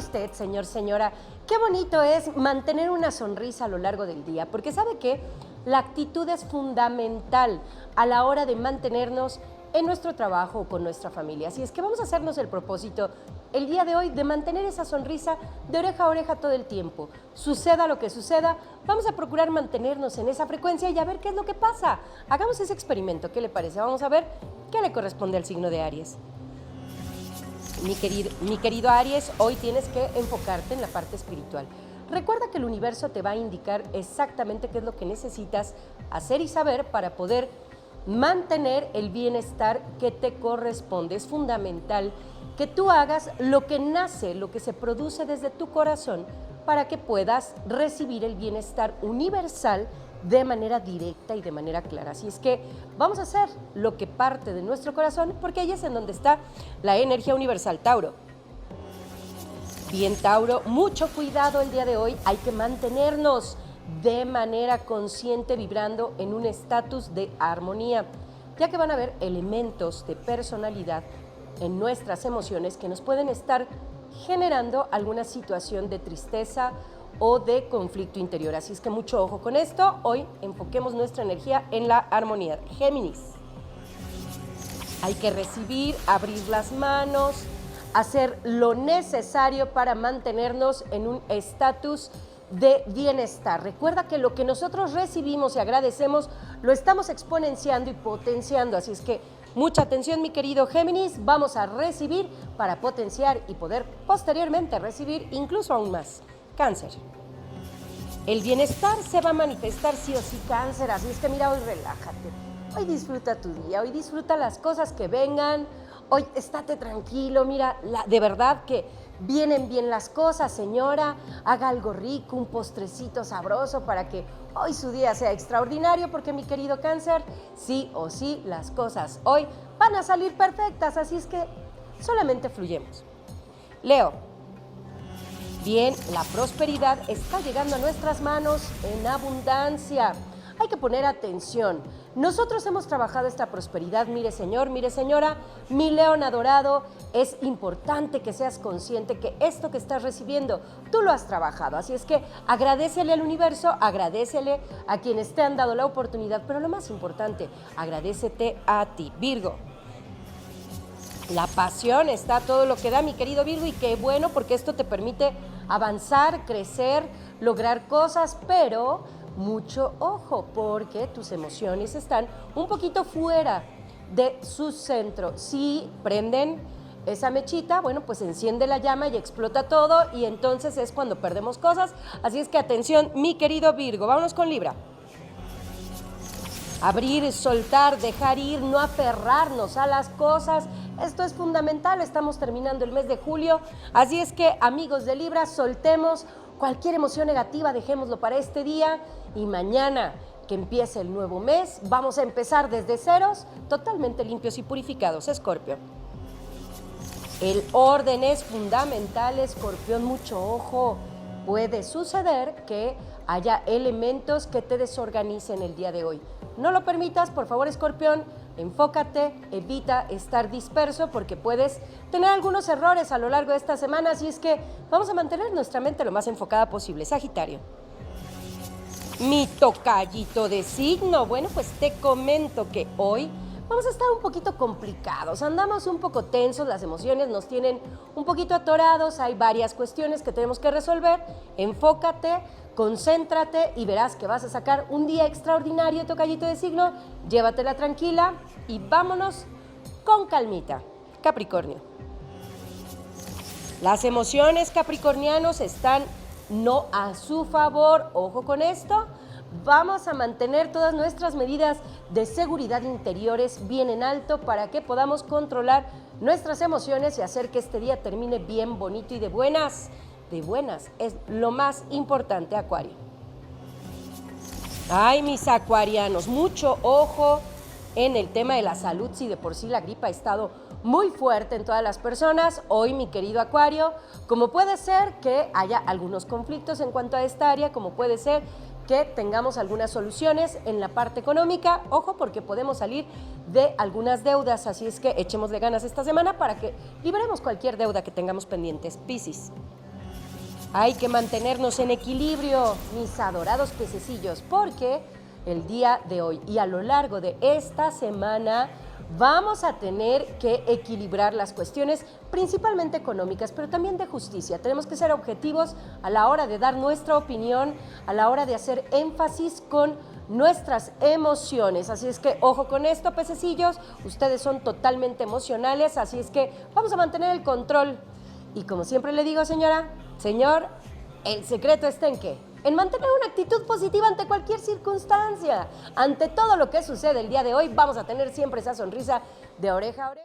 usted, señor, señora, qué bonito es mantener una sonrisa a lo largo del día, porque sabe que la actitud es fundamental a la hora de mantenernos en nuestro trabajo o con nuestra familia. Así es que vamos a hacernos el propósito el día de hoy de mantener esa sonrisa de oreja a oreja todo el tiempo. Suceda lo que suceda, vamos a procurar mantenernos en esa frecuencia y a ver qué es lo que pasa. Hagamos ese experimento, ¿qué le parece? Vamos a ver qué le corresponde al signo de Aries. Mi querido Aries, hoy tienes que enfocarte en la parte espiritual. Recuerda que el universo te va a indicar exactamente qué es lo que necesitas hacer y saber para poder mantener el bienestar que te corresponde. Es fundamental que tú hagas lo que nace, lo que se produce desde tu corazón para que puedas recibir el bienestar universal de manera directa y de manera clara. Así es que vamos a hacer lo que parte de nuestro corazón, porque ahí es en donde está la energía universal. Tauro. Bien, Tauro, mucho cuidado el día de hoy. Hay que mantenernos de manera consciente vibrando en un estatus de armonía, ya que van a haber elementos de personalidad en nuestras emociones que nos pueden estar generando alguna situación de tristeza o de conflicto interior. Así es que mucho ojo con esto. Hoy enfoquemos nuestra energía en la armonía. Géminis. Hay que recibir, abrir las manos, hacer lo necesario para mantenernos en un estatus de bienestar. Recuerda que lo que nosotros recibimos y agradecemos lo estamos exponenciando y potenciando. Así es que mucha atención, mi querido Géminis. Vamos a recibir para potenciar y poder posteriormente recibir incluso aún más. Cáncer. El bienestar se va a manifestar sí o sí, Cáncer, así es que mira, hoy relájate, hoy disfruta tu día, hoy disfruta las cosas que vengan, hoy estate tranquilo, mira, de verdad que vienen bien las cosas, señora, haga algo rico, un postrecito sabroso para que hoy su día sea extraordinario, porque mi querido Cáncer, sí o sí, las cosas hoy van a salir perfectas, así es que solamente fluyemos. Leo. Bien, la prosperidad está llegando a nuestras manos en abundancia. Hay que poner atención. Nosotros hemos trabajado esta prosperidad, mire señor, mire señora, mi león adorado, es importante que seas consciente que esto que estás recibiendo, tú lo has trabajado. Así es que agradécele al universo, agradécele a quienes te han dado la oportunidad, pero lo más importante, agradécete a ti. Virgo. La pasión está todo lo que da, mi querido Virgo, y qué bueno, porque esto te permite avanzar, crecer, lograr cosas, pero mucho ojo, porque tus emociones están un poquito fuera de su centro. Si prenden esa mechita, bueno, pues enciende la llama y explota todo, y entonces es cuando perdemos cosas. Así es que atención, mi querido Virgo. Vámonos con Libra. Abrir, soltar, dejar ir, no aferrarnos a las cosas. Esto es fundamental, estamos terminando el mes de julio, así es que, amigos de Libra, soltemos cualquier emoción negativa, dejémoslo para este día y mañana que empiece el nuevo mes, vamos a empezar desde ceros, totalmente limpios y purificados. Escorpio. El orden es fundamental, Escorpión, mucho ojo. Puede suceder que haya elementos que te desorganicen el día de hoy. No lo permitas, por favor, Escorpión, enfócate, evita estar disperso porque puedes tener algunos errores a lo largo de esta semana, así es que vamos a mantener nuestra mente lo más enfocada posible. Sagitario. Mi tocallito de signo, bueno, pues te comento que hoy vamos a estar un poquito complicados, andamos un poco tensos, las emociones nos tienen un poquito atorados, hay varias cuestiones que tenemos que resolver. Enfócate, concéntrate y verás que vas a sacar un día extraordinario, tocallito de signo. Llévatela tranquila y vámonos con calmita. Capricornio. Las emociones, capricornianos, están no a su favor, ojo con esto. Vamos a mantener todas nuestras medidas de seguridad interiores bien en alto para que podamos controlar nuestras emociones y hacer que este día termine bien bonito y de buenas. De buenas, es lo más importante, Acuario. Ay, mis acuarianos, mucho ojo en el tema de la salud, si de por sí la gripa ha estado muy fuerte en todas las personas. Hoy, mi querido Acuario, como puede ser que haya algunos conflictos en cuanto a esta área, como puede ser que tengamos algunas soluciones en la parte económica, ojo, porque podemos salir de algunas deudas, así es que echémosle ganas esta semana para que liberemos cualquier deuda que tengamos pendientes. Piscis. Hay que mantenernos en equilibrio, mis adorados pececillos, porque el día de hoy y a lo largo de esta semana vamos a tener que equilibrar las cuestiones principalmente económicas, pero también de justicia. Tenemos que ser objetivos a la hora de dar nuestra opinión, a la hora de hacer énfasis con nuestras emociones. Así es que ojo con esto, pececillos, ustedes son totalmente emocionales, así es que vamos a mantener el control. Y como siempre le digo, señora, señor, el secreto está en ¿qué? En mantener una actitud positiva ante cualquier circunstancia. Ante todo lo que sucede el día de hoy, vamos a tener siempre esa sonrisa de oreja a oreja.